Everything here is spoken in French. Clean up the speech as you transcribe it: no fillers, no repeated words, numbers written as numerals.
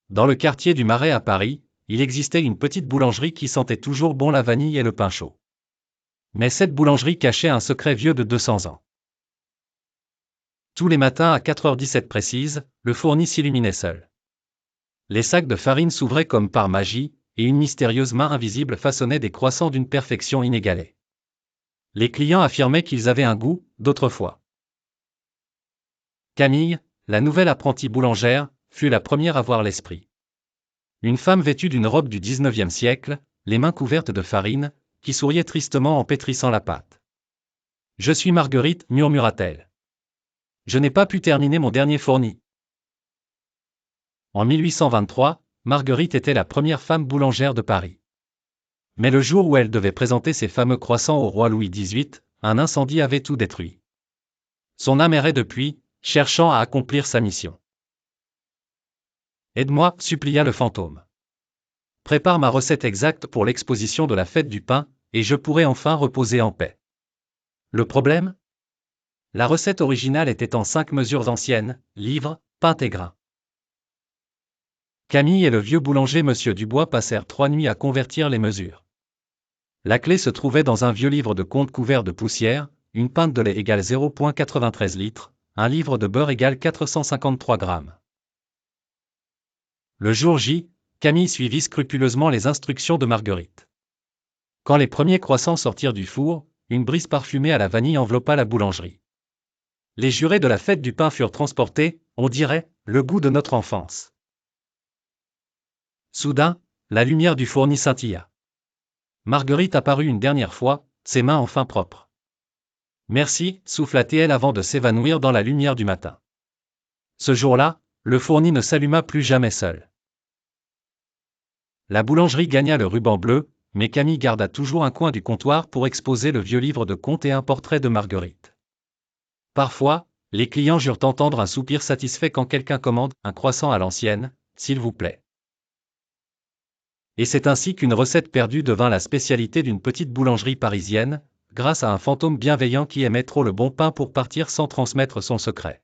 Dans le quartier du Marais à Paris, il existait une petite boulangerie qui sentait toujours bon la vanille et le pain chaud. Mais cette boulangerie cachait un secret vieux de 200 ans. Tous les matins à 4h17 précise, le fourni s'illuminait seul. Les sacs de farine s'ouvraient comme par magie, et une mystérieuse main invisible façonnait des croissants d'une perfection inégalée. Les clients affirmaient qu'ils avaient un goût, d'autrefois. Camille, la nouvelle apprentie boulangère, fut la première à voir l'esprit. Une femme vêtue d'une robe du 19e siècle, les mains couvertes de farine, qui souriait tristement en pétrissant la pâte. « Je suis Marguerite, murmura-t-elle. Je n'ai pas pu terminer mon dernier fourni. » En 1823, Marguerite était la première femme boulangère de Paris. Mais le jour où elle devait présenter ses fameux croissants au roi Louis XVIII, un incendie avait tout détruit. Son âme errait depuis, cherchant à accomplir sa mission. « Aide-moi, supplia le fantôme. Prépare ma recette exacte pour l'exposition de la fête du pain, et je pourrai enfin reposer en paix. » Le problème ? La recette originale était en 5 mesures anciennes, livres, pinte et grains. Camille et le vieux boulanger Monsieur Dubois passèrent 3 nuits à convertir les mesures. La clé se trouvait dans un vieux livre de compte couvert de poussière, une pinte de lait égale 0,93 litres, un livre de beurre égale 453 grammes. Le jour J, Camille suivit scrupuleusement les instructions de Marguerite. Quand les premiers croissants sortirent du four, une brise parfumée à la vanille enveloppa la boulangerie. Les jurés de la fête du pain furent transportés, on dirait, le goût de notre enfance. Soudain, la lumière du fourni scintilla. Marguerite apparut une dernière fois, ses mains enfin propres. Merci, souffla-t-elle avant de s'évanouir dans la lumière du matin. Ce jour-là, le fourni ne s'alluma plus jamais seul. La boulangerie gagna le ruban bleu, mais Camille garda toujours un coin du comptoir pour exposer le vieux livre de contes et un portrait de Marguerite. Parfois, les clients jurent entendre un soupir satisfait quand quelqu'un commande un croissant à l'ancienne, s'il vous plaît. Et c'est ainsi qu'une recette perdue devint la spécialité d'une petite boulangerie parisienne, grâce à un fantôme bienveillant qui aimait trop le bon pain pour partir sans transmettre son secret.